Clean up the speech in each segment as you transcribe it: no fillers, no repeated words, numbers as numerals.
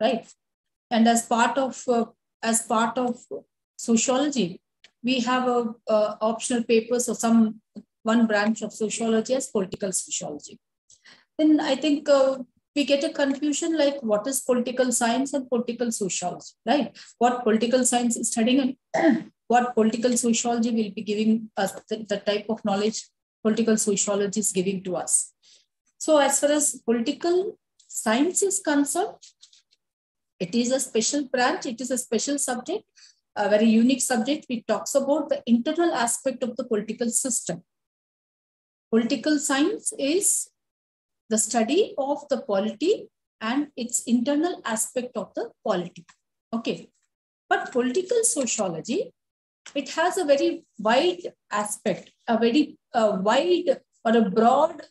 right? And as part of sociology, we have a optional papers or one branch of sociology as political sociology. Then I think we get a confusion like what is political science and political sociology, right? What political science is studying and what political sociology will be giving us, the type of knowledge political sociology is giving to us. So as far as political science is concerned, it is a special branch, it is a special subject, a very unique subject which talks about the internal aspect of the political system. Political science is the study of the polity and its internal aspect of the polity. Okay. But political sociology, it has a very wide aspect, a very wide or a broad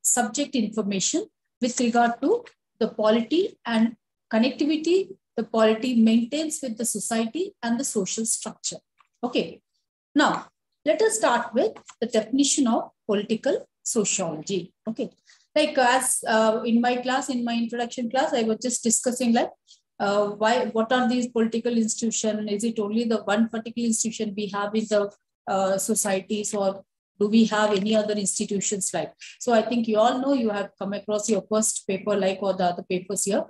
subject information with regard to the polity and connectivity the polity maintains with the society and the social structure. Okay. Now, let us start with the definition of political sociology. Okay. Like as in my class, in my introduction class, I was just discussing like what are these political institutions? Is it only the one particular institution we have in the societies, or do we have any other institutions like? So I think you all know, you have come across your first paper like, or the other papers here.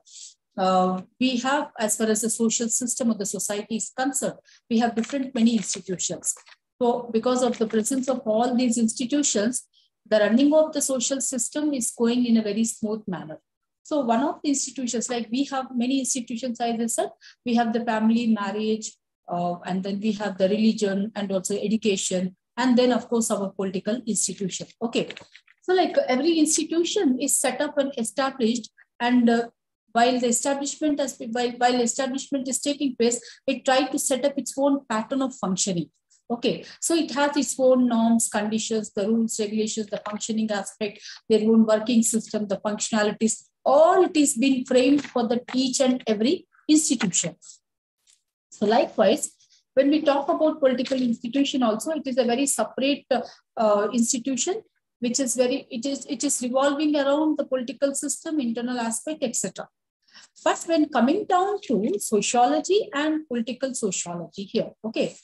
We have, as far as the social system of the society is concerned, we have many institutions. So because of the presence of all these institutions, the running of the social system is going in a very smooth manner. So one of the institutions, like we have many institutions, as I said, we have the family, marriage, and then we have the religion and also education. And then of course, our political institution. Okay. So like every institution is set up and established, and while the establishment is taking place, it tried to set up its own pattern of functioning. Okay, so it has its own norms, conditions, the rules, regulations, the functioning aspect, their own working system, the functionalities, all it is being framed for each and every institution. So likewise, when we talk about political institution also, it is a very separate institution, which is it is revolving around the political system, internal aspect, etc. But when coming down to sociology and political sociology here, okay.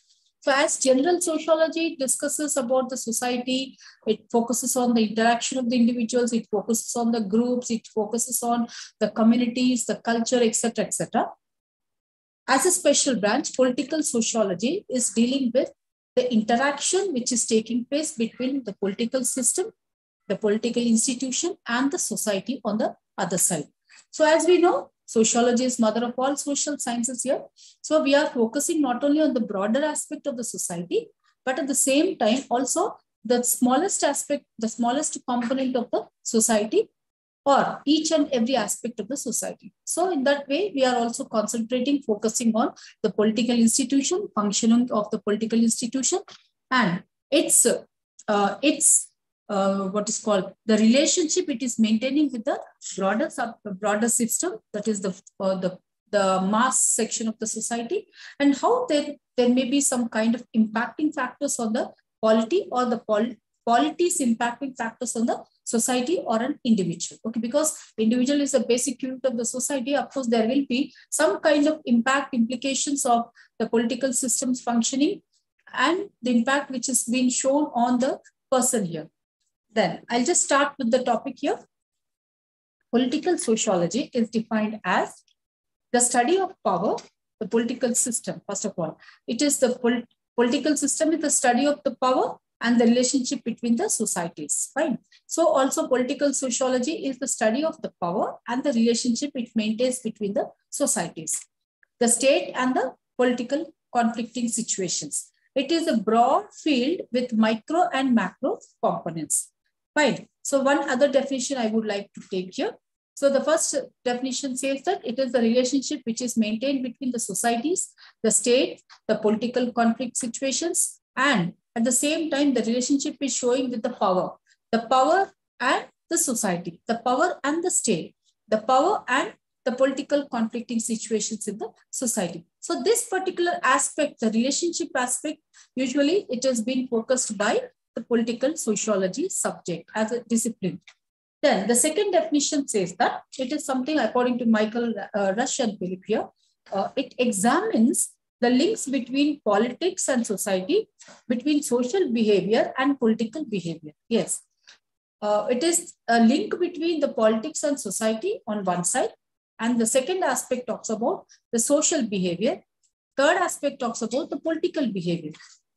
So as general sociology discusses about the society, it focuses on the interaction of the individuals, it focuses on the groups, it focuses on the communities, the culture, etc., etc. As a special branch, political sociology is dealing with the interaction which is taking place between the political system, the political institution, and the society on the other side. So as we know, sociology is mother of all social sciences here. So we are focusing not only on the broader aspect of the society, but at the same time also the smallest aspect, the smallest component of the society, or each and every aspect of the society. So in that way, we are also focusing on the political institution, functioning of the political institution, and its what is called the relationship it is maintaining with the broader system, that is the mass section of the society, and how there may be some kind of impacting factors on the polity, or the polities impacting factors on the society or an individual. Okay, because individual is a basic unit of the society. Of course, there will be some kind of implications of the political system's functioning and the impact which is being shown on the person here. Then I'll just start with the topic here. Political sociology is defined as the study of power, the political system. First of all, it is the political system is the study of the power and the relationship between the societies. Fine. So also political sociology is the study of the power and the relationship it maintains between the societies, the state and the political conflicting situations. It is a broad field with micro and macro components. Fine. So one other definition I would like to take here. So the first definition says that it is the relationship which is maintained between the societies, the state, the political conflict situations, and at the same time, the relationship is showing with the power and the society, the power and the state, the power and the political conflicting situations in the society. So this particular aspect, the relationship aspect, usually it has been focused by the political sociology subject as a discipline. Then the second definition says that it is something according to Michael Rush and Philip here. It examines the links between politics and society, between social behavior and political behavior. Yes, it is a link between the politics and society on one side. And the second aspect talks about the social behavior. Third aspect talks about the political behavior.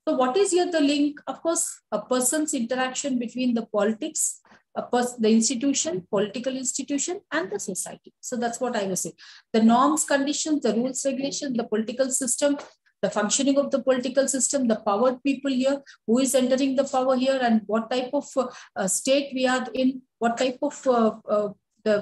So what is here the link? Of course, a person's interaction between the politics, the institution, political institution, and the society. So that's what I was saying. The norms, conditions, the rules, regulations, the political system, the functioning of the political system, the powered people here, who is entering the power here, and what type of state we are in, what type of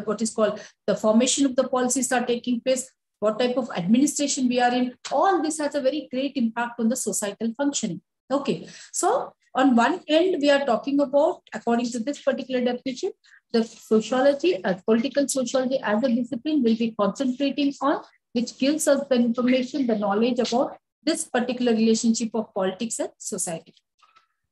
what is called the formation of the policies are taking place, what type of administration we are in. All this has a very great impact on the societal functioning. Okay, so on one end, we are talking about, according to this particular definition, the sociology, political sociology as a discipline will be concentrating on, which gives us the information, the knowledge about this particular relationship of politics and society.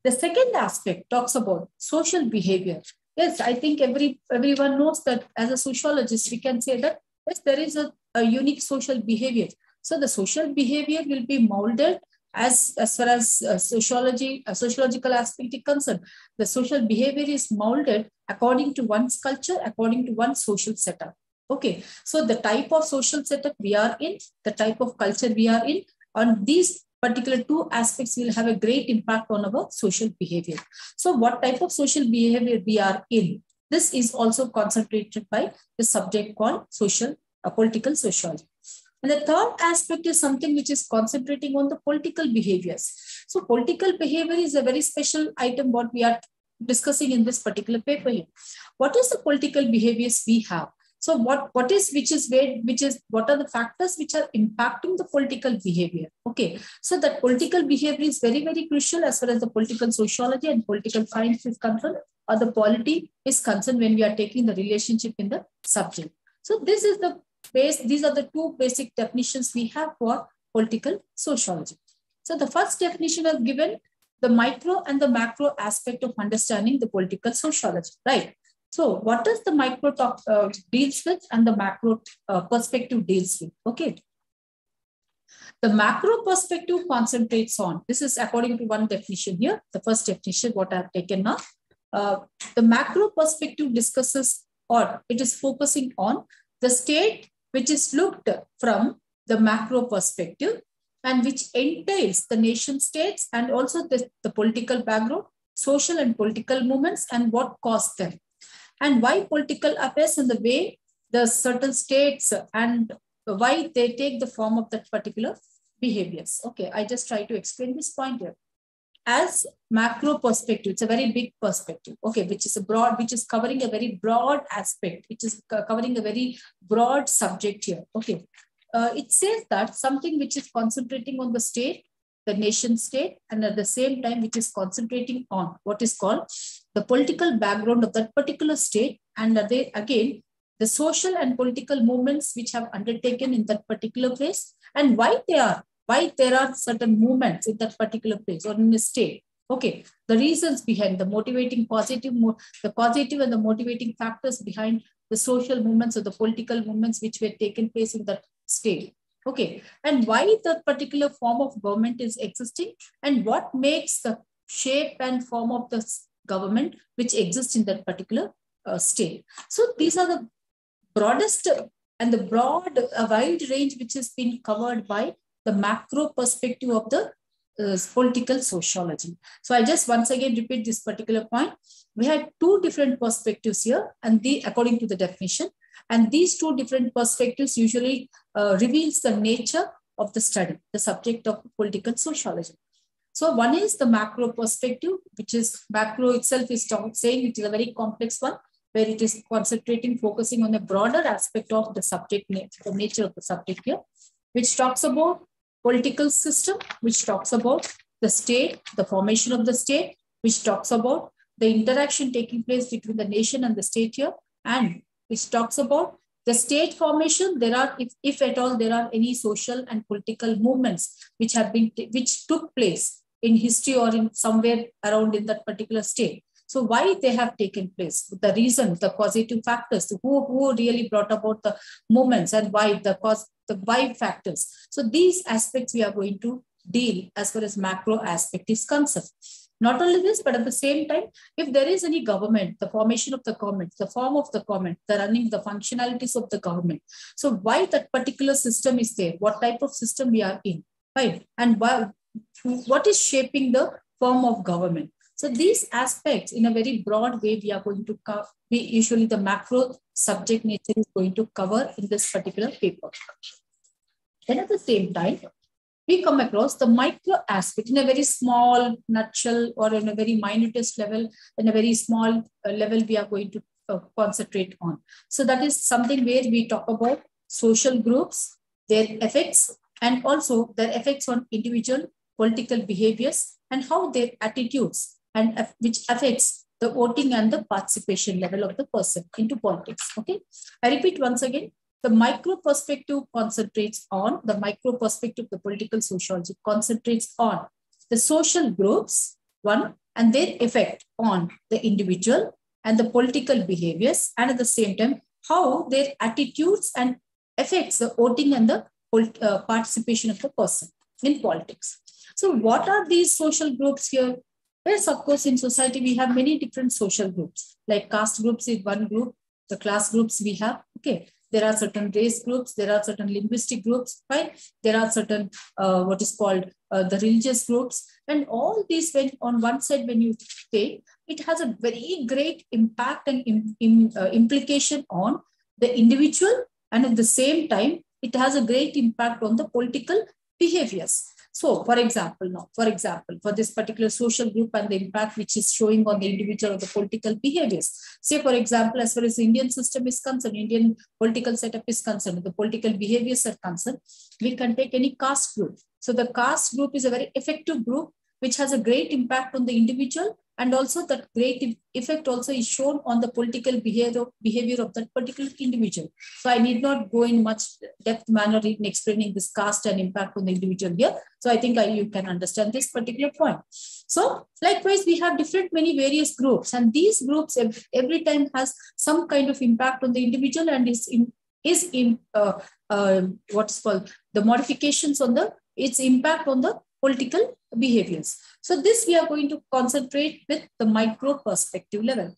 The second aspect talks about social behavior. Yes, I think everyone knows that as a sociologist, we can say that yes, there is a unique social behavior. So the social behavior will be molded as far as sociological aspect is concerned. The social behavior is molded according to one's culture, according to one's social setup. Okay, so the type of social setup we are in, the type of culture we are in, on these particular two aspects will have a great impact on our social behavior. So what type of social behavior we are in, this is also concentrated by the subject called political sociology. And the third aspect is something which is concentrating on the political behaviors. So political behavior is a very special item what we are discussing in this particular paper here. What is the political behaviors we have? So what are the factors which are impacting the political behavior? Okay, so that political behavior is very, very crucial as far as the political sociology and political science is concerned, or the polity is concerned when we are taking the relationship in the subject. So this is the base. These are the two basic definitions we have for political sociology. So the first definition is given the micro and the macro aspect of understanding the political sociology, right? So what does the micro deals with and the macro perspective deals with? Okay. The macro perspective concentrates on, this is according to one definition here, the first definition what I have taken now. The macro perspective discusses, or it is focusing on the state which is looked from the macro perspective and which entails the nation states and also the political background, social and political movements and what caused them. And why political affairs and the way the certain states and why they take the form of that particular behaviors. Okay, I just try to explain this point here. As macro perspective, it's a very big perspective, okay, which is covering a very broad aspect, which is covering a very broad subject here. Okay, it says that something which is concentrating on the state, the nation state, and at the same time, which is concentrating on what is called the political background of that particular state, and again, the social and political movements which have undertaken in that particular place, and why there are certain movements in that particular place or in a state. Okay, the reasons behind the motivating the positive and the motivating factors behind the social movements or the political movements which were taken place in that state. Okay, and why that particular form of government is existing and what makes the shape and form of the government which exists in that particular state. So these are the broadest and the wide range which has been covered by the macro perspective of the political sociology. So I just once again repeat this particular point. We had two different perspectives here, and according to the definition, and these two different perspectives usually reveals the nature of the study, the subject of political sociology. So one is the macro perspective, which is macro itself is saying it is a very complex one, where it is concentrating, focusing on a broader aspect of the subject, the nature of the subject here, which talks about political system, which talks about the state, the formation of the state, which talks about the interaction taking place between the nation and the state here, and which talks about the state formation. There are, if at all, there are any social and political movements which took place in history or in somewhere around in that particular state. So why they have taken place, the reason, the causative factors, who really brought about the movements, and why the why factors. So these aspects we are going to deal as far as macro aspect is concerned. Not only this, but at the same time, if there is any government, the formation of the government, the form of the government, the running, the functionalities of the government. So why that particular system is there, what type of system we are in, right? And what is shaping the form of government. So these aspects in a very broad way, we are going to cover, usually the macro subject nature is going to cover in this particular paper. Then at the same time, we come across the micro aspect in a very small nutshell, or in a very minutest level, in a very small level we are going to concentrate on. So that is something where we talk about social groups, their effects, and also their effects on individual political behaviors, and how their attitudes and which affects the voting and the participation level of the person into politics. Okay, I repeat once again. The micro perspective concentrates on, the micro perspective of the political sociology concentrates on the social groups, one, and their effect on the individual and the political behaviors, and at the same time, how their attitudes and affects the voting and the participation of the person in politics. So what are these social groups here? Yes, of course, in society, we have many different social groups, like caste groups is one group, the class groups we have, okay. There are certain race groups, there are certain linguistic groups, right? There are certain, what is called the religious groups. And all these, when on one side, when you take, it has a very great impact and implication on the individual. And at the same time, it has a great impact on the political behaviors. So, for example, for this particular social group and the impact which is showing on the individual or the political behaviors. Say, for example, as far as the Indian system is concerned, Indian political setup is concerned, the political behaviors are concerned, we can take any caste group. So, the caste group is a very effective group which has a great impact on the individual, and also that great effect also is shown on the political behavior of that particular individual. So I need not go in much depth manner in explaining this caste and impact on the individual here. So I think you can understand this particular point. So likewise, we have many various groups, and these groups every time has some kind of impact on the individual, and what's called the modifications on its impact on the political behaviors. So this we are going to concentrate with the micro perspective level.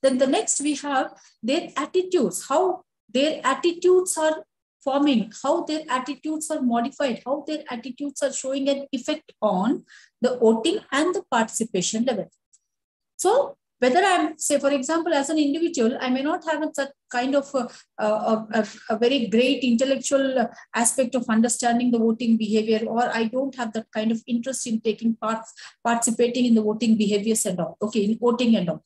Then the next we have their attitudes, how their attitudes are forming, how their attitudes are modified, how their attitudes are showing an effect on the voting and the participation level. So whether I'm, say, for example, as an individual, I may not have such kind of a very great intellectual aspect of understanding the voting behavior, or I don't have that kind of interest in taking participating in the voting behaviors and all, okay, in voting and all.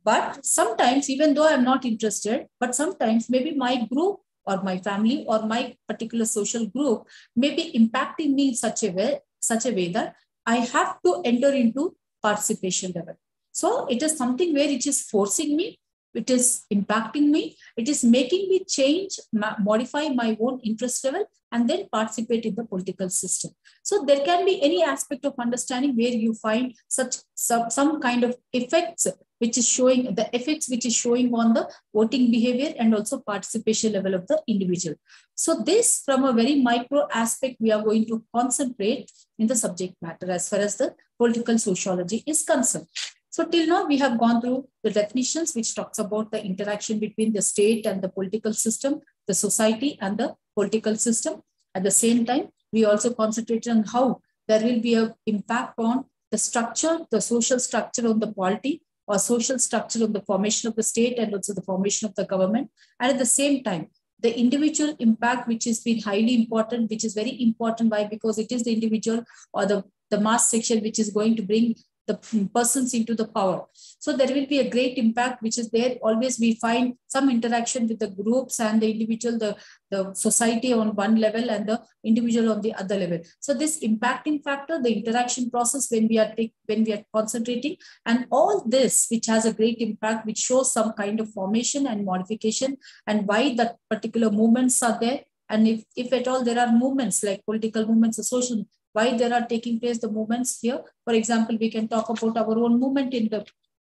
But sometimes, even though I'm not interested, but sometimes maybe my group or my family or my particular social group may be impacting me in such a way that I have to enter into participation level. So it is something where it is forcing me, it is impacting me, it is making me change, modify my own interest level, and then participate in the political system. So there can be any aspect of understanding where you find some kind of effects which is showing on the voting behavior and also participation level of the individual. So this, from a very micro aspect, we are going to concentrate in the subject matter as far as the political sociology is concerned. So till now, we have gone through the definitions, which talks about the interaction between the state and the political system, the society and the political system. At the same time, we also concentrated on how there will be an impact on the structure, the social structure on the polity, or social structure of the formation of the state and also the formation of the government. And at the same time, the individual impact, which has been highly important, which is very important. Why? Because it is the individual or the mass section which is going to bring the persons into the power. So there will be a great impact, which is there. Always we find some interaction with the groups and the individual, the society on one level and the individual on the other level. So this impacting factor, the interaction process when we are concentrating, and all this which has a great impact, which shows some kind of formation and modification, and why that particular movements are there. And if at all there are movements like political movements or social, why there are taking place the movements here. For example, we can talk about our own movement in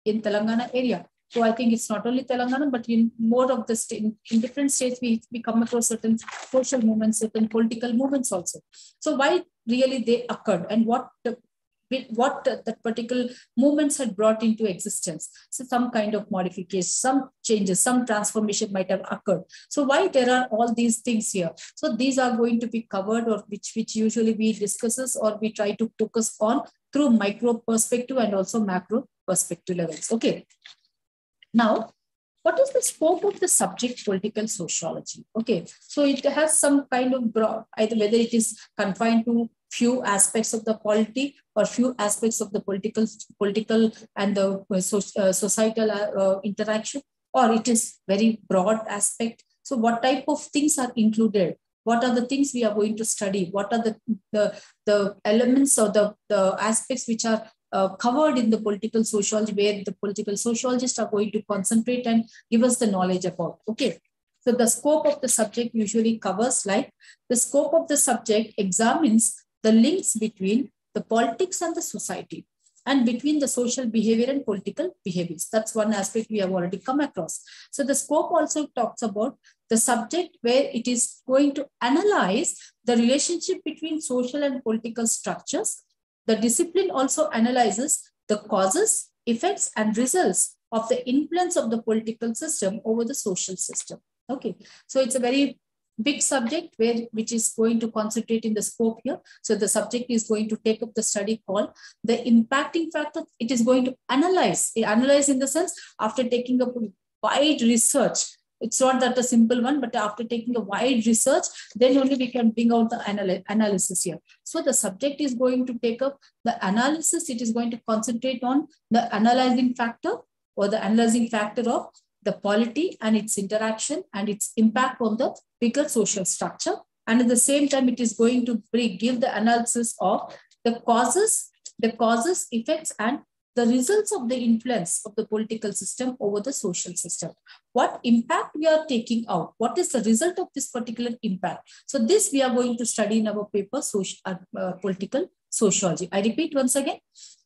in Telangana area. So I think it's not only Telangana, but in more of the state, in different states, we come across certain social movements, certain political movements also. So why really they occurred, and what that particular movements had brought into existence. So some kind of modification, some changes, some transformation might have occurred. So why there are all these things here? So these are going to be covered, or which usually we discusses or we try to focus on through micro perspective and also macro perspective levels. Okay. Now, what is the scope of the subject political sociology? Okay, so it has some kind of broad, either whether it is confined to few aspects of the polity or few aspects of the political and the societal interaction, or it is very broad aspect. So what type of things are included? What are the things we are going to study? What are the elements or the aspects which are covered in the political sociology, where the political sociologists are going to concentrate and give us the knowledge about? Okay. So the scope of the subject usually covers, like, the scope of the subject examines the links between the politics and the society, and between the social behavior and political behaviors. That's one aspect we have already come across. So the scope also talks about the subject where it is going to analyze the relationship between social and political structures. The discipline also analyzes the causes, effects, and results of the influence of the political system over the social system. Okay, so it's a very big subject which is going to concentrate in the scope here. So the subject is going to take up the study called the impacting factor. It is going to analyze in the sense, after taking up wide research. It's not that a simple one, but after taking a wide research, then only we can bring out the analysis here. So the subject is going to take up the analysis. It is going to concentrate on the analyzing factor, or the analyzing factor of the polity and its interaction and its impact on the bigger social structure. And at the same time, it is going to give the analysis of the causes, effects, and the results of the influence of the political system over the social system. What impact we are taking out? What is the result of this particular impact? So this we are going to study in our paper, Political Sociology. I repeat once again,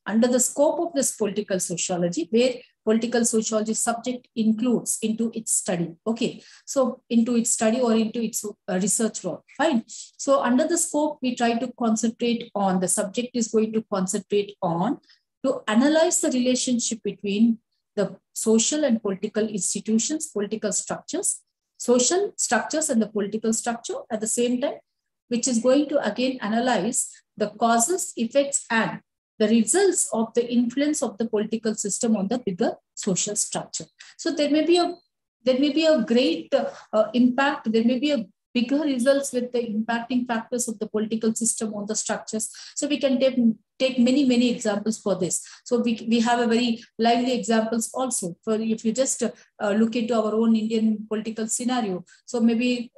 under the scope of this political sociology, where political sociology subject includes into its study. Okay, so into its study or into its research role. Fine. So under the scope, we try to concentrate on, the subject is going to concentrate on to analyze the relationship between the social and political institutions, political structures, social structures and the political structure at the same time, which is going to again analyze the causes, effects, and the results of the influence of the political system on the bigger social structure. So there may be a great impact. There may be a bigger results with the impacting factors of the political system on the structures. So we can take many examples for this. So we have a very lively examples also. For if you just look into our own Indian political scenario, so maybe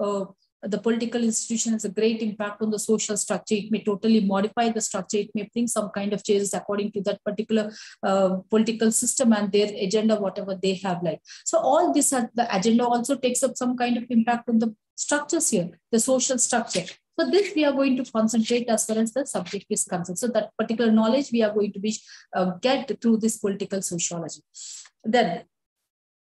the political institution has a great impact on the social structure. It may totally modify the structure. It may bring some kind of changes according to that particular political system and their agenda, whatever they have like. So all this, the agenda also takes up some kind of impact on the structures here, the social structure. So this we are going to concentrate as far as the subject is concerned. So that particular knowledge we are going to be get through this political sociology. Then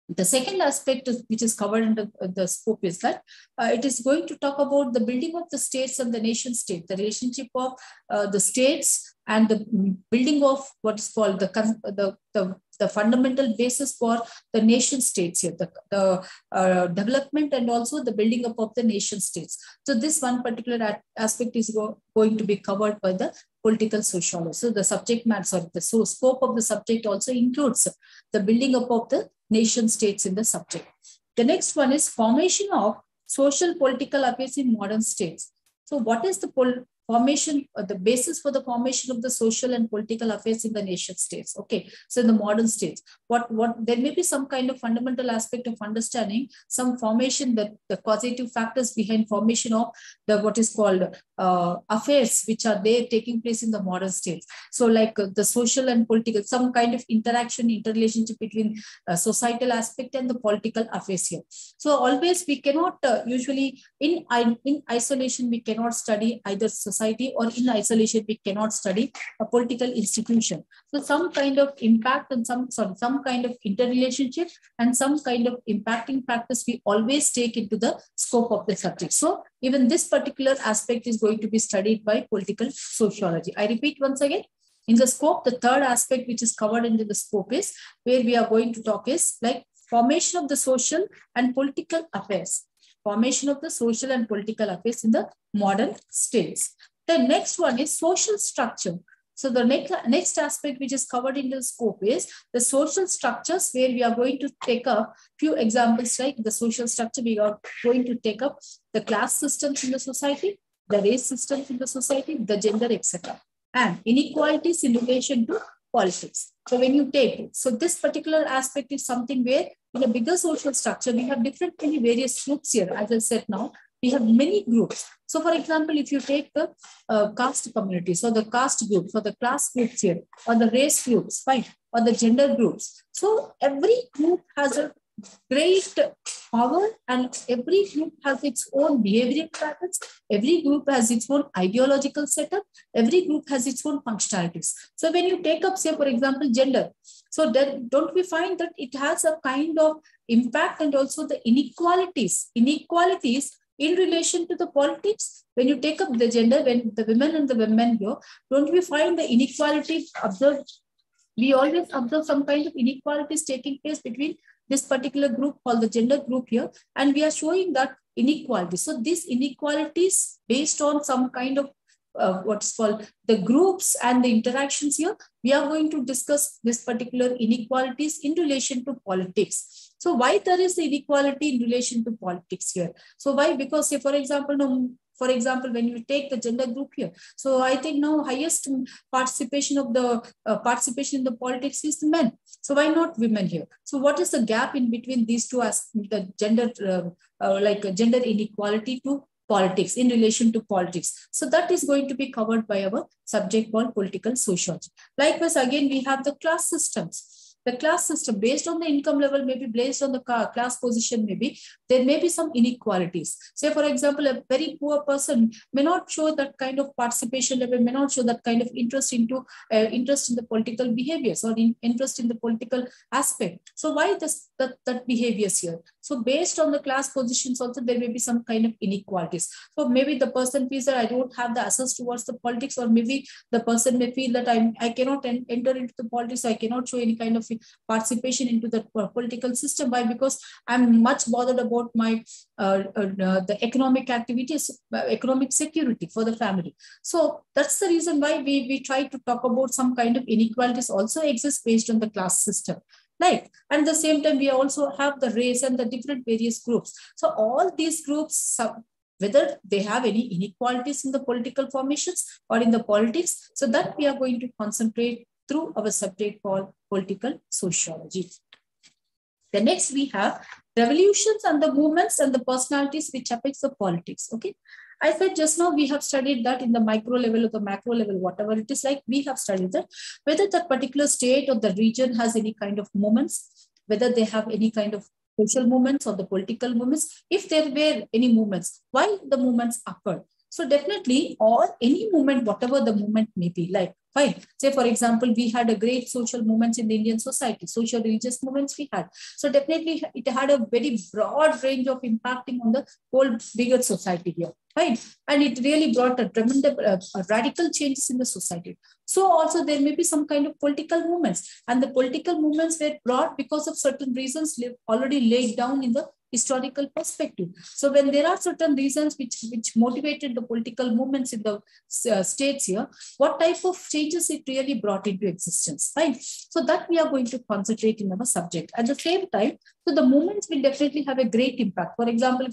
the second aspect which is covered under the scope is that it is going to talk about the building of the states and the nation state, the relationship of the states and the building of what is called the fundamental basis for the nation states here, the development and also the building up of the nation states. So this one particular aspect is going to be covered by the political sociology. So the subject matter, the scope of the subject also includes the building up of the nation states in the subject. The next one is formation of social political affairs in modern states. So what is the formation, or the basis for the formation of the social and political affairs in the nation states? Okay, so in the modern states, what there may be some kind of fundamental aspect of understanding some formation, that the causative factors behind formation of the what is called affairs which are there taking place in the modern states. So like the social and political, some kind of interaction, interrelationship between societal aspect and the political affairs here. So always we cannot usually in isolation we cannot study either society, or in isolation, we cannot study a political institution. So some kind of impact and some kind of interrelationship and some kind of impacting practice we always take into the scope of the subject. So even this particular aspect is going to be studied by political sociology. I repeat once again, in the scope, the third aspect which is covered into the scope is where we are going to talk is like formation of the social and political affairs. Formation of the social and political affairs in the modern states. The next one is social structure. So the next aspect which is covered in the scope is the social structures, where we are going to take up few examples like the social structure. We are going to take up the class systems in the society, the race systems in the society, the gender, etc. And inequalities in relation to politics. So when you take it, so this particular aspect is something where in a bigger social structure, we have many various groups here. As I said now, we have many groups. So for example, if you take the caste community, so the caste groups, or the class groups here, or the race groups, fine, or the gender groups. So every group has a great power, and every group has its own behavioral patterns. Every group has its own ideological setup. Every group has its own functionalities. So when you take up, say, for example, gender, so then don't we find that it has a kind of impact and also the inequalities in relation to the politics? When you take up the gender, when the women and the men here, don't we find the inequality observed? We always observe some kind of inequalities taking place between this particular group called the gender group here, and we are showing that inequality. So these inequalities based on some kind of what's called the groups and the interactions here, we are going to discuss this particular inequalities in relation to politics. So why there is the inequality in relation to politics here? So why? Because say, for example, when you take the gender group here, so I think now highest participation of the participation in the politics is the men. So why not women here? So what is the gap in between these two as the gender, gender inequality to politics, in relation to politics? So that is going to be covered by our subject called political sociology. Likewise, again, we have the class systems. The class system based on the income level, maybe based on the class position, maybe there may be some inequalities. Say, for example, a very poor person may not show that kind of participation level, may not show that kind of interest in the political behaviors or interest in the political aspect. So why that behaviors here? So based on the class positions also, there may be some kind of inequalities. So maybe the person feels that I don't have the access towards the politics, or maybe the person may feel that I cannot enter into the politics, I cannot show any kind of participation into the political system. Why? Because I'm much bothered about my the economic activities, economic security for the family. So that's the reason why we try to talk about some kind of inequalities also exist based on the class system. Right. And at the same time, we also have the race and the different various groups. So all these groups, whether they have any inequalities in the political formations or in the politics, so that we are going to concentrate through our subject called political sociology. The next we have revolutions and the movements and the personalities which affects the politics. Okay. I said just now we have studied that in the micro level or the macro level, whatever it is like, we have studied that, whether that particular state or the region has any kind of movements, whether they have any kind of social movements or the political movements, if there were any movements, why the movements occurred. So definitely, or any movement, whatever the movement may be, like, fine. Say, for example, we had a great social movements in the Indian society, social religious movements we had. So definitely it had a very broad range of impacting on the whole bigger society here, right? And it really brought a tremendous radical changes in the society. So also there may be some kind of political movements, and the political movements were brought because of certain reasons already laid down in the historical perspective. So when there are certain reasons which motivated the political movements in the states here, what type of changes it really brought into existence, right? So that we are going to concentrate in our subject. At the same time, so the movements will definitely have a great impact. For example,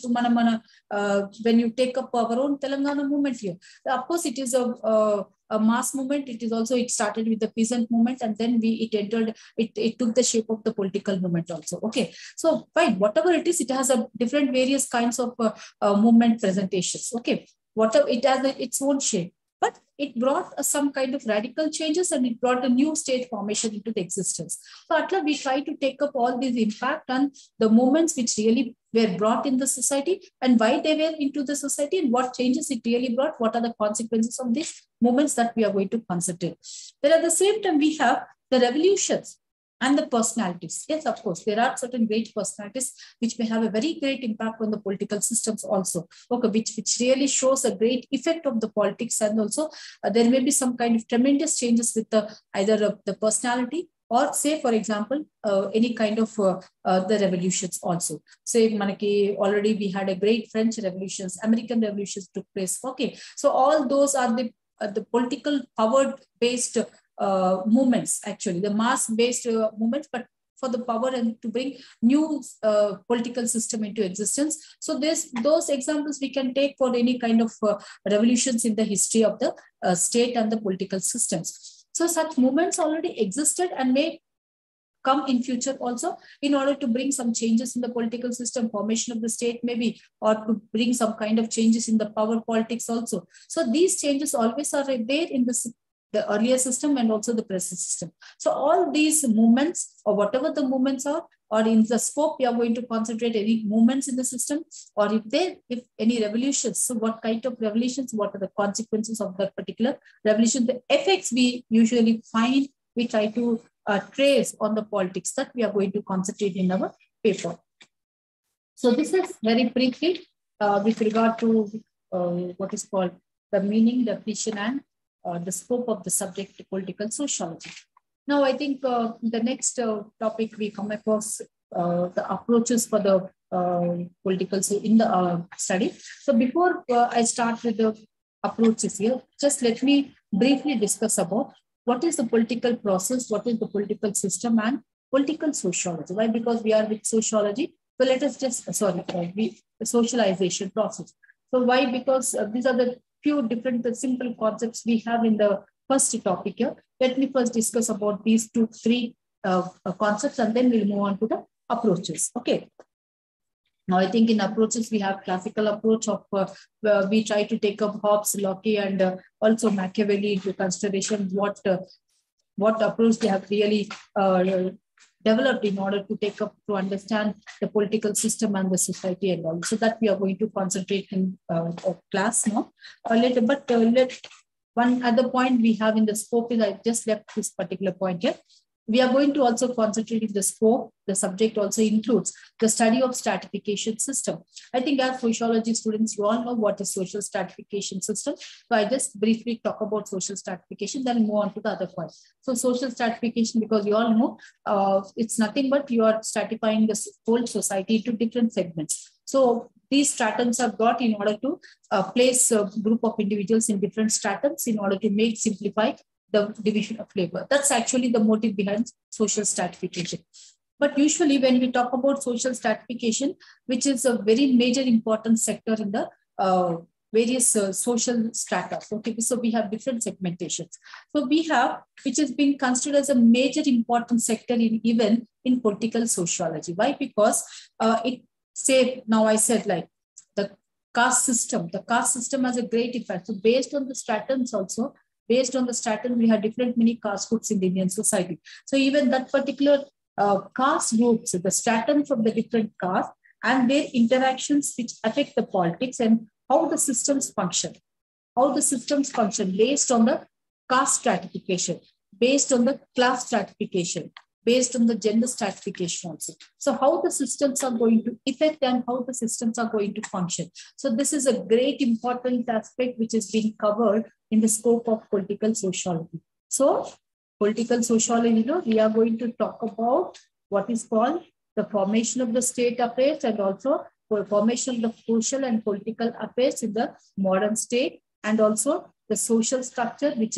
when you take up our own Telangana movement here, of course it is a mass movement. It started with the peasant movement, and then it took the shape of the political movement also. Okay, so fine, whatever it is, it has a different various kinds of movement presentations. Okay, whatever it has its own shape, but it brought some kind of radical changes, and it brought a new state formation into the existence. So at last we try to take up all these impact and the movements which really were brought in the society and why they were into the society and what changes it really brought, what are the consequences of these movements that we are going to concentrate. Then at the same time, we have the revolutions and the personalities. Yes, of course, there are certain great personalities which may have a very great impact on the political systems also, okay, which really shows a great effect of the politics, and also there may be some kind of tremendous changes with the either the personality or say, for example, any kind of the revolutions also. Say, Manaki, already we had a great French revolutions, American revolutions took place. Okay, so all those are the political power-based movements, actually, the mass-based movements, but for the power and to bring new political system into existence. So those examples we can take for any kind of revolutions in the history of the state and the political systems. So such movements already existed and may come in future also in order to bring some changes in the political system, formation of the state maybe, or to bring some kind of changes in the power politics also. So these changes always are there in the earlier system and also the present system. So all these movements, or whatever the movements are, or in the scope, we are going to concentrate any movements in the system, or if any revolutions. So what kind of revolutions, what are the consequences of that particular revolution, the effects we usually find, we try to trace on the politics, that we are going to concentrate in our paper. So this is very briefly with regard to what is called the meaning, definition, and the scope of the subject political sociology. Now, I think the next topic we come across the approaches for the political in the study. So before I start with the approaches here, just let me briefly discuss about what is the political process, what is the political system, and political sociology. Why? Because we are with sociology. So let us just, the socialization process. So why? Because these are the few different simple concepts we have in the first topic here. Let me first discuss about these three concepts, and then we'll move on to the approaches. Okay. Now, I think in approaches, we have classical approach of we try to take up Hobbes, Locke, and also Machiavelli into consideration, what approach they have really developed in order to take up to understand the political system and the society and all. So that we are going to concentrate in class now. Later, but one other point we have in the scope is, I just left this particular point here. We are going to also concentrate in the scope. The subject also includes the study of stratification system. I think as sociology students, you all know what is social stratification system. So I just briefly talk about social stratification, then move on to the other point. So social stratification, because you all know, it's nothing but you are stratifying the whole society into different segments. So these stratums are brought in order to place a group of individuals in different stratums in order to simplify the division of labor. That's actually the motive behind social stratification. But usually when we talk about social stratification, which is a very major important sector in the various social strata. Okay, so we have different segmentations. So we have, which is being considered as a major important sector even in political sociology. Why? Because now I said like the caste system has a great effect. So based on the stratums also, based on the stratum, we have different many caste groups in the Indian society. So even that particular caste groups, the stratums of the different castes and their interactions which affect the politics and how the systems function. How the systems function based on the caste stratification, based on the class stratification, based on the gender stratification also. So how the systems are going to affect and how the systems are going to function. So this is a great important aspect which is being covered in the scope of political sociology. So political sociology, we are going to talk about what is called the formation of the state affairs and also the formation of the social and political affairs in the modern state, and also the social structure, which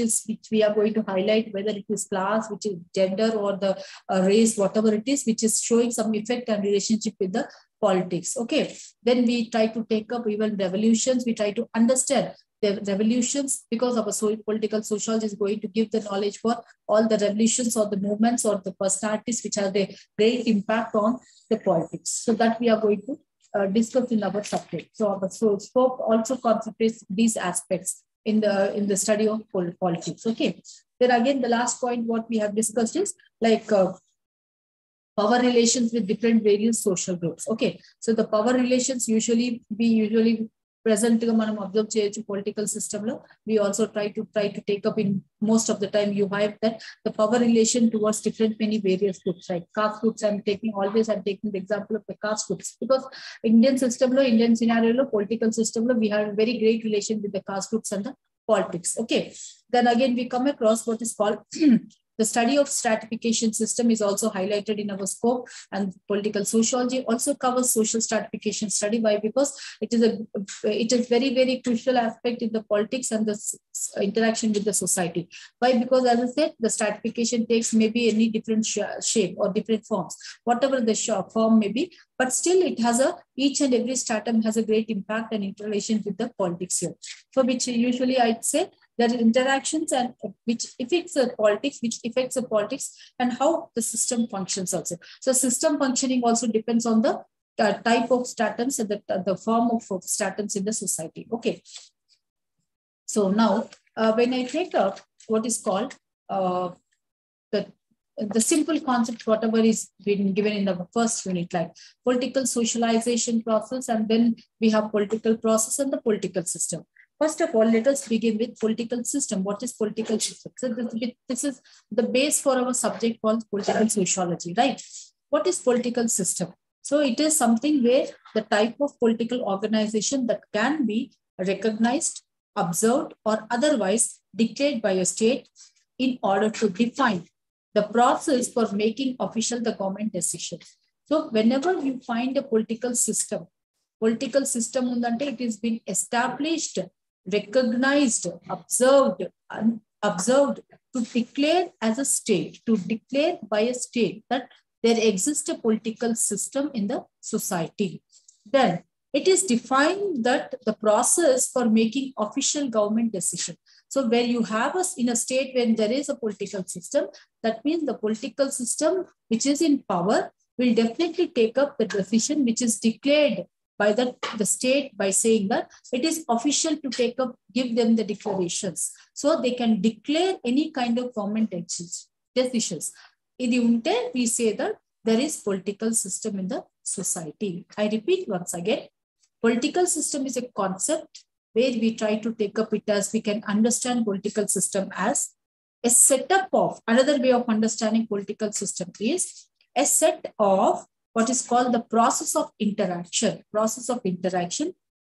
we are going to highlight, whether it is class, which is gender, or the race, whatever it is, which is showing some effect and relationship with the politics. Okay. Then we try to take up even revolutions. We try to understand the revolutions, because our political sociology is going to give the knowledge for all the revolutions or the movements or the personalities which have a great impact on the politics. So that we are going to discuss in our subject. So our scope also concentrates these aspects in the study of politics. Okay. Then again, the last point what we have discussed is like power relations with different various social groups. Okay, so the power relations usually present manam observe cheyochu political system lo. We also try to take up in most of the time. You have that the power relation towards different many various groups, right? Caste groups. I'm taking the example of the caste groups because Indian system lo, Indian scenario lo, political system lo, we have a very great relation with the caste groups and the politics. Okay, then again we come across what is called the study of stratification system is also highlighted in our scope, and political sociology also covers social stratification study. Why? Because it is very, very crucial aspect in the politics and the interaction with the society. Why? Because as I said, the stratification takes maybe any different shape or different forms, whatever the form may be, but still it has each and every stratum has a great impact and interrelation with the politics here. For which usually I'd say there are interactions and which affects the politics, and how the system functions also. So system functioning also depends on the type of stratums and the form of stratums in the society. Okay. So now when I take up what is called the simple concept, whatever is been given in the first unit, like political socialization process, and then we have political process and the political system. First of all, let us begin with political system. What is political system? So this is the base for our subject called political sociology, right? What is political system? So it is something where the type of political organization that can be recognized, observed, or otherwise declared by a state in order to define the process for making official the government decisions. So whenever you find a political system undante, it has been established, recognized, observed to declare as a state, to declare by a state that there exists a political system in the society. Then it is defined that the process for making official government decision. So where you have us in a state when there is a political system, that means the political system which is in power will definitely take up the decision which is declared by the state by saying that it is official to take up, give them the declarations. So they can declare any kind of government decisions. In the unte, we say that there is political system in the society. I repeat once again, political system is a concept where we try to take up it as we can understand political system as a setup of, another way of understanding political system is a set of what is called the process of interaction,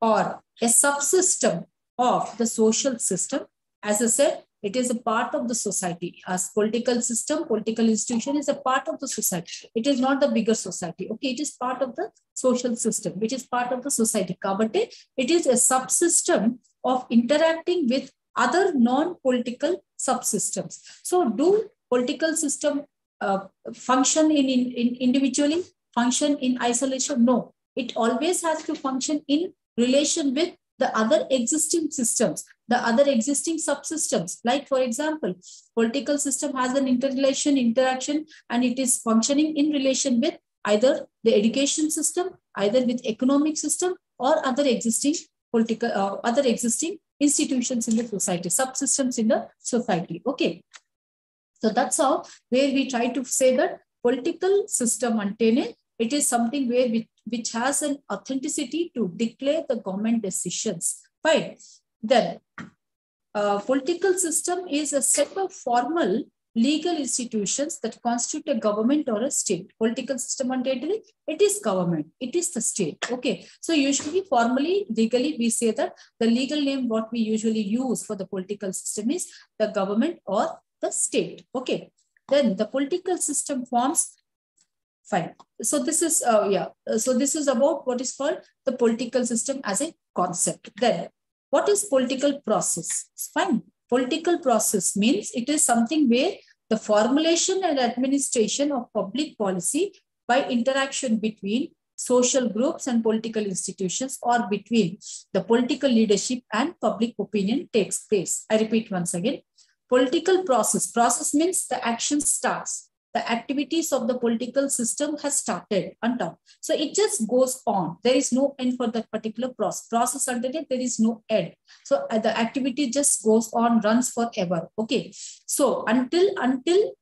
or a subsystem of the social system. As I said, it is a part of the society. As political system, political institution is a part of the society. It is not the bigger society. Okay, it is part of the social system, which is part of the society. Kabate, it is a subsystem of interacting with other non-political subsystems. So do political system function in individually? Function in isolation? No, it always has to function in relation with the other existing systems, the other existing subsystems. Like for example, political system has an interaction, and it is functioning in relation with either the education system, either with economic system, or other existing institutions in the society, subsystems in the society. Okay, so that's how where we try to say that political system antene, it is something where which has an authenticity to declare the government decisions. Fine. Then, political system is a set of formal legal institutions that constitute a government or a state. Political system, it is government, it is the state. Okay. So usually, formally, legally, we say that the legal name what we usually use for the political system is the government or the state. Okay. Then the political system forms. Fine. So this is So this is about what is called the political system as a concept. Then what is political process? Fine. Political process means it is something where the formulation and administration of public policy by interaction between social groups and political institutions, or between the political leadership and public opinion, takes place. I repeat once again. Political process. Process means the action starts. the activities of the political system has started on top. So it just goes on. There is no end for that particular process until it, there is no end. So the activity just goes on, runs forever. Okay. So until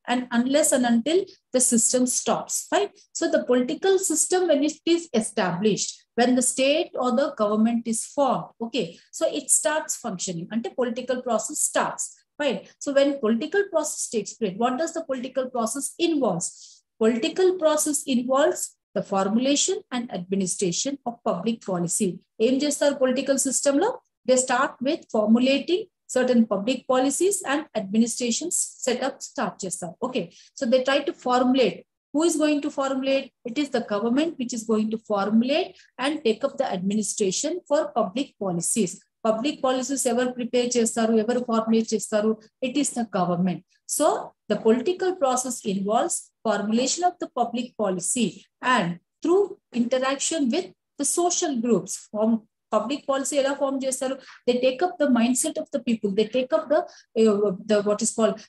and unless and until the system stops, right? So the political system, when it is established, when the state or the government is formed, okay, so it starts functioning until political process starts. Right. So when political process takes place, what does the political process involves? Political process involves the formulation and administration of public policy. Aim chestar political system lo, they start with formulating certain public policies and administrations setup start chestar. Okay. So they try to formulate. Who is going to formulate? It is the government which is going to formulate and take up the administration for public policies. Public policies ever prepare chestaru, ever formulate chestaru, it is the government. So the political process involves formulation of the public policy and through interaction with the social groups. From public policy ela form chestaru, they take up the mindset of the people, they take up the what is called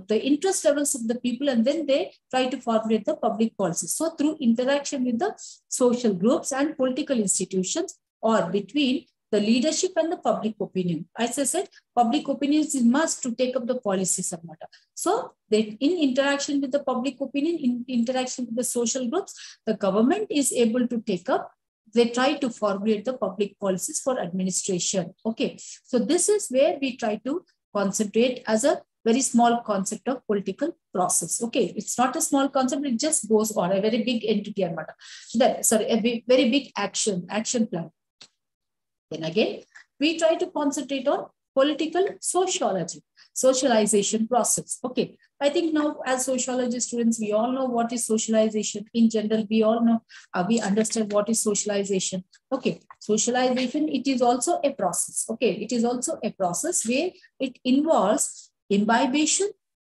the interest levels of the people, and then they try to formulate the public policy. So through interaction with the social groups and political institutions, or between the leadership and the public opinion. As I said, public opinion is must to take up the policies. So they, in interaction with the public opinion, in interaction with the social groups, the government is able to take up, they try to formulate the public policies for administration. Okay. So this is where we try to concentrate as a very small concept of political process. Okay. It's not a small concept. It just goes on a very big entity. Sorry, a very big action plan. Then again, we try to concentrate on political sociology, socialization process. Okay. I think now as sociology students, we all know what is socialization. In general, we all know, we understand what is socialization. Okay. Socialization, it is also a process. Okay. It is also a process where it involves imbibation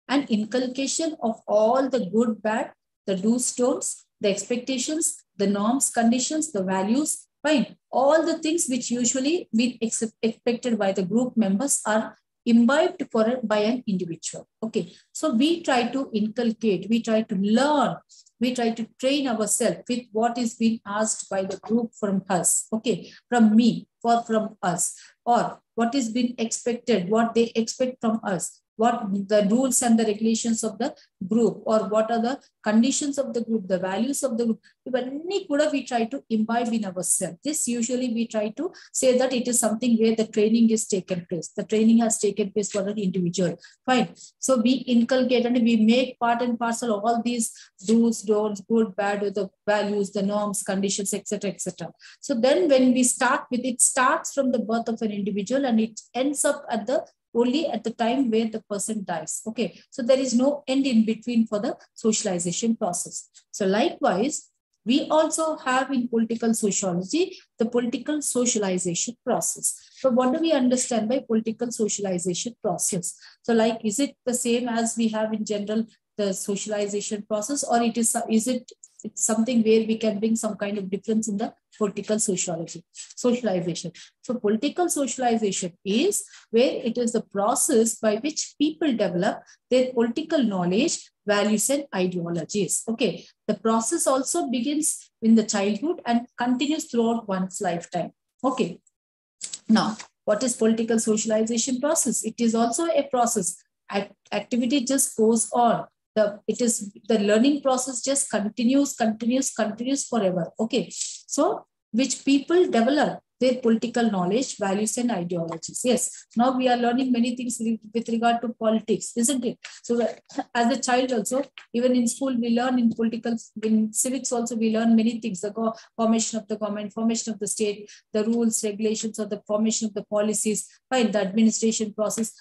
and inculcation of all the good, bad, the do's, don'ts, the expectations, the norms, conditions, the values, fine. All the things which usually be expected by the group members are imbibed by an individual. Okay. So we try to inculcate, we try to learn, we try to train ourselves with what is being asked by the group from us. Okay. From me or from us, or what is being expected, what they expect from us, what the rules and the regulations of the group, or what are the conditions of the group, the values of the group. We try to imbibe in ourselves. This usually we try to say that it is something where the training is taken place. The training has taken place for an individual. Fine. So we inculcate and we make part and parcel of all these do's, don'ts, good, bad, the values, the norms, conditions, etc., etc. So then when we start with it, starts from the birth of an individual and it ends up at the only at the time where the person dies. Okay. So there is no end in between for the socialization process. So likewise, we also have in political sociology, the political socialization process. So what do we understand by political socialization process? So like, is it the same as we have in general, the socialization process, or it's something where we can bring some kind of difference in the political socialization. So political socialization is where it is the process by which people develop their political knowledge, values, and ideologies. Okay. The process also begins in the childhood and continues throughout one's lifetime. Okay. Now, what is political socialization process? It is also a process. Activity just goes on. The learning process just continues forever. Okay. So, which people develop their political knowledge, values, and ideologies. Yes. Now we are learning many things with regard to politics, isn't it? So as a child also, even in school, we learn in civics also, we learn many things, the formation of the government, formation of the state, the rules, regulations, or the formation of the policies, right, the administration process.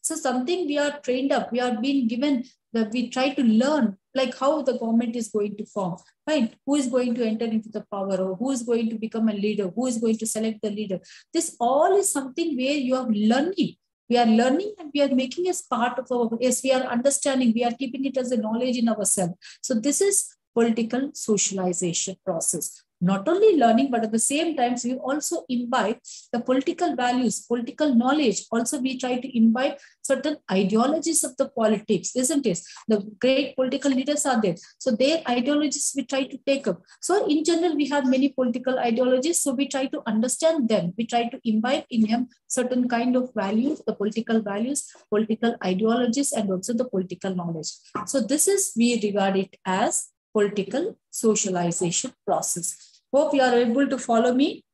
So something we are trained up, we are being given that we try to learn, like how the government is going to form, right? Who is going to enter into the power, or who is going to become a leader, who is going to select the leader. This all is something where you are learning. We are learning and we are making as part of our, yes, we are understanding, we are keeping it as a knowledge in ourselves. So this is political socialization process. not only learning, but at the same time, we also imbibe the political values, political knowledge. Also, we try to imbibe certain ideologies of the politics, isn't it? The great political leaders are there. So their ideologies we try to take up. So in general, we have many political ideologies. So we try to understand them. We try to imbibe in them certain kind of values, the political values, political ideologies, and also the political knowledge. So this is, we regard it as political socialization process. Hope you are able to follow me.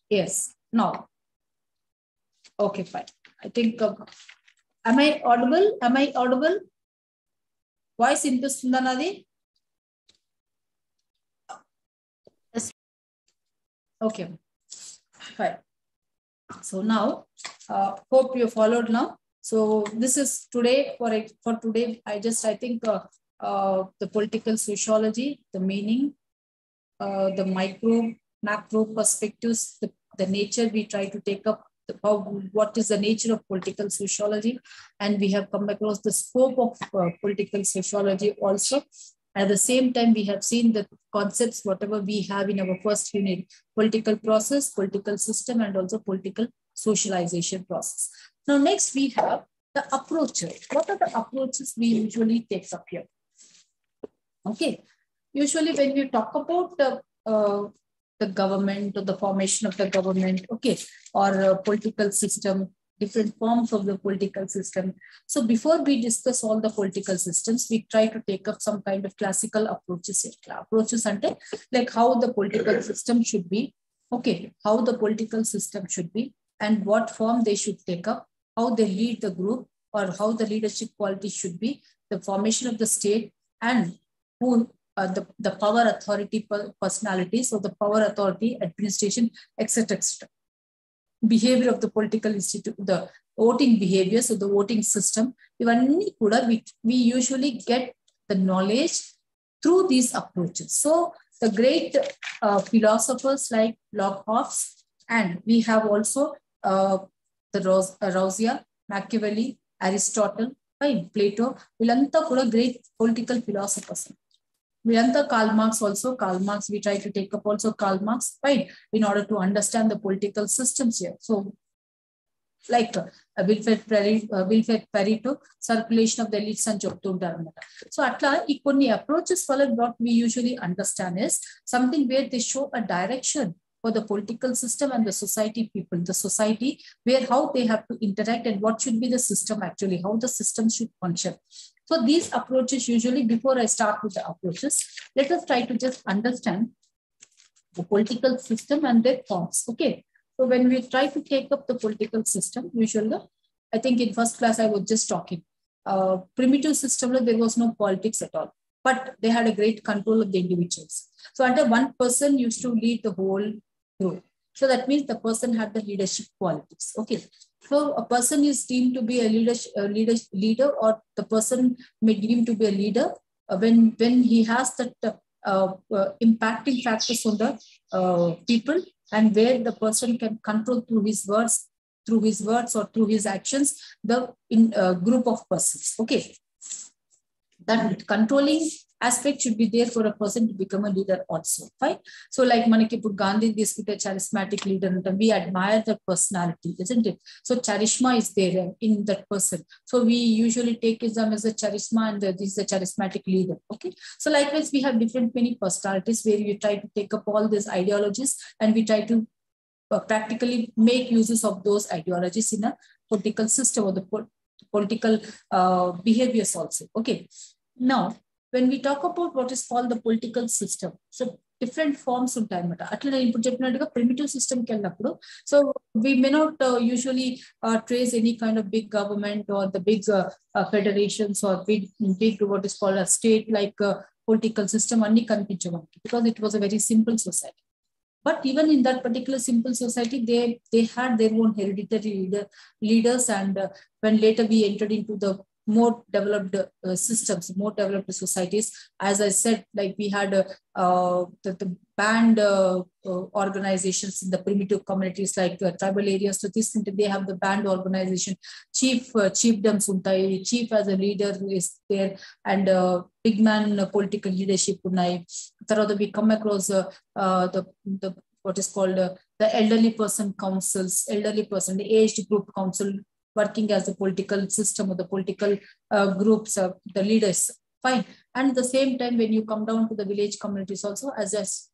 Yes. Now. Okay, fine. I think, am I audible? Am I audible? Voice interestunda nadi? Yes. Okay. Fine. So now, hope you followed now. So this is today, for today, I think the political sociology, the meaning, the micro, macro perspectives, the nature we try to take up, what is the nature of political sociology, and we have come across the scope of political sociology also. At the same time, we have seen the concepts, whatever we have in our first unit, political process, political system, and also political socialization process. Now, next we have the approaches. What are the approaches we usually take up here? Okay. Usually when we talk about the government or the formation of the government, okay, or political system, different forms of the political system. So before we discuss all the political systems, we try to take up some kind of classical approaches here. Approaches under like how the political system should be, okay, how the political system should be, and what form they should take up, how they lead the group, or how the leadership quality should be, the formation of the state, and who the power authority personalities, or the power authority administration, etc., etc. Behavior of the political institute, the voting behavior, so the voting system, we usually get the knowledge through these approaches. So the great philosophers like Locke, and we have also the Rousseau, Machiavelli, Aristotle, right? Plato, Vilanta kuda great political philosophers. Vilanta, Karl Marx also, Karl Marx, we try to take up also Karl Marx, right? In order to understand the political systems here. So, like Wilfred Pareto, circulation of the elites and Choptunta. So, atla, ikonni approaches for what we usually understand is something where they show a direction for the political system and the society people, the society, where how they have to interact and what should be the system actually, how the system should function. So these approaches usually, before I start with the approaches, let us try to just understand the political system and their forms. Okay. So when we try to take up the political system, usually, I think in first class, I was just talking, primitive system, there was no politics at all, but they had a great control of the individuals. So under one person used to lead the whole group. So that means the person had the leadership qualities. Okay. So a person is deemed to be a leader, or the person may deem to be a leader when he has that impacting factors on the people, and where the person can control through his words or through his actions, the group of persons. Okay. That controlling aspect should be there for a person to become a leader also, right? So like Manikipur Gandhi, this is a charismatic leader, and we admire the personality, isn't it? So charisma is there in that person. So we usually take them as a charisma, and this is a charismatic leader, okay? So likewise, we have many personalities where we try to take up all these ideologies, and we try to practically make uses of those ideologies in a political system or the political behaviors also, okay? Now, when we talk about what is called the political system, so different forms of time, primitive system. So we may not usually trace any kind of big government or the big federations or big what is called a state like political system, because it was a very simple society. But even in that particular simple society, they had their own hereditary leaders, and when later we entered into the systems, more developed societies. As I said, like we had the band organizations in the primitive communities like tribal areas. So this they have the band organization, chiefdoms untai, chief as a leader is there, and big man political leadership unnai. We come across the what is called the elderly person councils, the aged group council, working as the political system or the political groups, the leaders. Fine. And at the same time, when you come down to the village communities also, as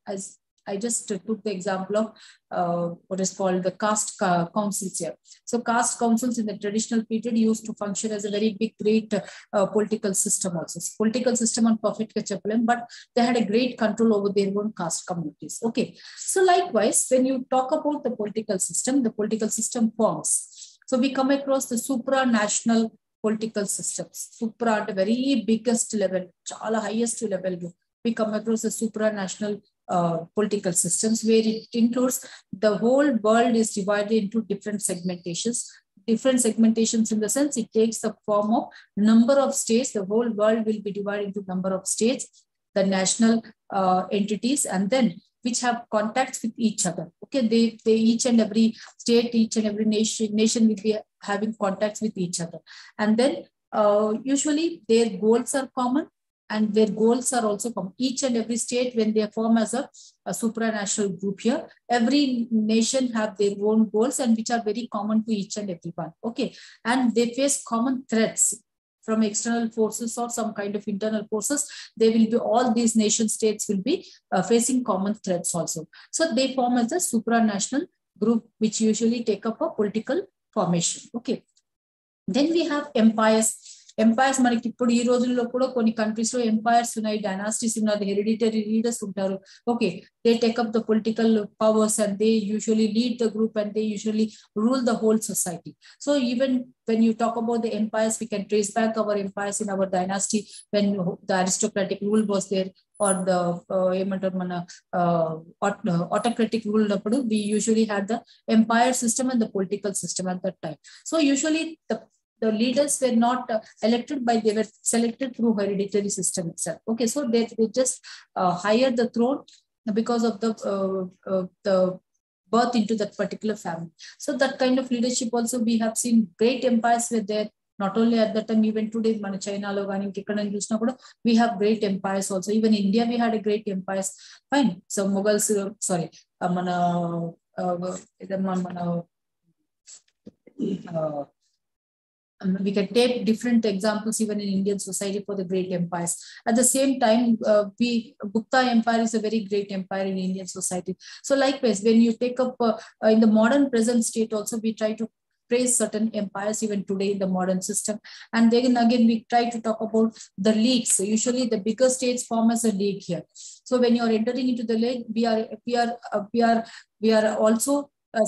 I just took the example of what is called the caste councils here. So caste councils in the traditional period used to function as a very big, great political system also. Political system on perfect chaplain, but they had a great control over their own caste communities. Okay. So likewise, when you talk about the political system forms. So we come across the supranational political systems. Supra at a very biggest level, chala highest level. We come across the supranational political systems, where it includes the whole world is divided into different segmentations. Different segmentations in the sense it takes the form of number of states. The whole world will be divided into number of states, the national entities, and then which have contacts with each other. Okay, they each and every state, each and every nation will be having contacts with each other. And then usually their goals are common, and their goals are also common. Each and every state, when they form as a supranational group here, every nation have their own goals and which are very common to each and everyone. Okay, and they face common threats from external forces or some kind of internal forces. They will be, all these nation states will be facing common threats also. So they form as a supranational group, which usually take up a political formation. Okay. Then we have empires. Empires, మనకి ఇప్పుడు ఈ రోజుల్లో కూడా కొన్ని countries లో empires ఉన్నాయి, dynasties ఉన్నాయి, hereditary leaders ఉంటారు. Okay, they take up the political powers and they usually lead the group and they usually rule the whole society. So even when you talk about the empires, we can trace back our empires in our dynasty when the aristocratic rule was there, or the autocratic rule. We usually had the empire system and the political system at that time. So usually the leaders were not elected, they were selected through hereditary system itself. Okay, so they just hired the throne because of the birth into that particular family. So that kind of leadership also, we have seen great empires were there. Not only at that time, even today, China lo gaani ikkada chusna kuda we have great empires also. Even India, we had a great empires. Fine. So Mughals, we can take different examples even in Indian society for the great empires. At the same time, Gupta Empire is a very great empire in Indian society. So likewise, when you take up in the modern present state also, we try to praise certain empires even today in the modern system. And then again, we try to talk about the leagues. So usually the bigger states form as a league here. So when you are entering into the league, we are also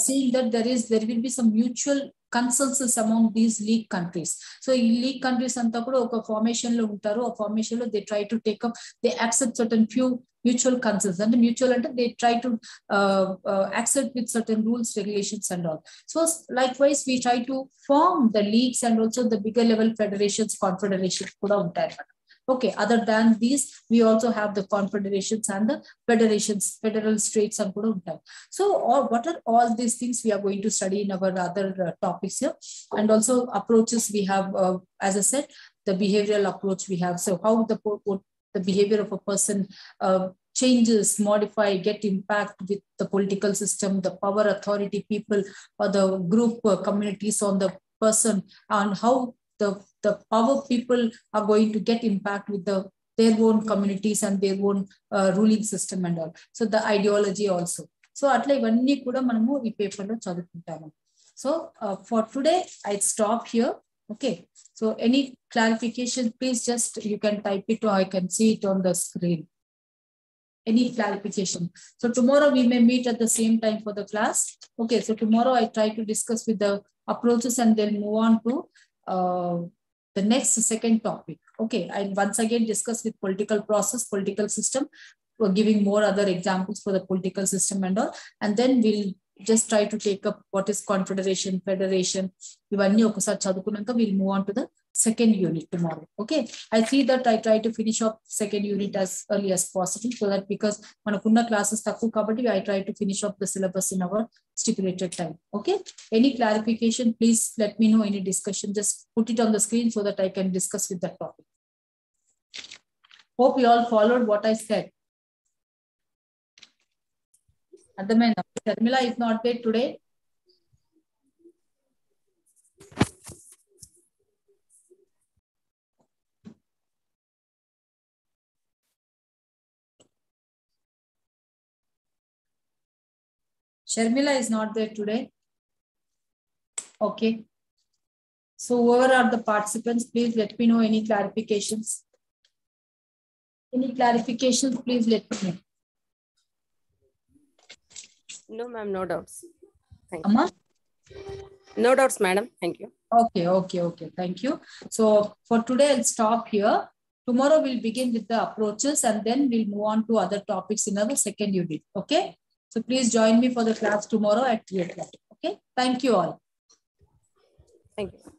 seeing that there will be some mutual consensus among these league countries. So in league countries anta kuda oka formation lo untaru, a formation lo they try to take up, they accept certain few mutual consensus, and mutual ante they try to accept with certain rules, regulations and all. So likewise, we try to form the leagues and also the bigger level federations, confederations kuda untaru. Okay, other than these, we also have the confederations and the federations, federal states and kuda untaru. So what are all these things we are going to study in our other topics here, and also approaches we have, as I said, the behavioral approach we have. So how the behavior of a person changes, modify, get impact with the political system, the power, authority, people, or the group communities on the person, and how the power people are going to get impact with their own communities and their own ruling system and all. So the ideology also. So atla ivanni kuda manamu ee paper lo chadukuntamu. So for today, I stop here. Okay. So any clarification, please just you can type it or I can see it on the screen. Any clarification? So tomorrow we may meet at the same time for the class. Okay. So tomorrow I try to discuss with the approaches and then move on to the next second topic. Okay, I once again discuss with political process, political system, giving more other examples for the political system and all, and then we'll just try to take up what is confederation, federation. We'll move on to the second unit tomorrow. Okay. I see that I try to finish up second unit as early as possible, so that because manakunna classes takku kabatti I try to finish up the syllabus in our stipulated time. Okay. Any clarification, please let me know. Any discussion, just put it on the screen so that I can discuss with that topic. Hope you all followed what I said. Sharmila is not there today. Sharmila is not there today. Okay. So whoever are the participants, please let me know any clarifications. Any clarifications, please let me know. No, ma'am, no doubts. Thank Amma? you. No doubts, madam. Thank you. Okay. Thank you. So for today, I'll stop here. Tomorrow, we'll begin with the approaches and then we'll move on to other topics in our second unit. Okay. So please join me for the class tomorrow at 3 o'clock. Okay. Thank you all. Thank you.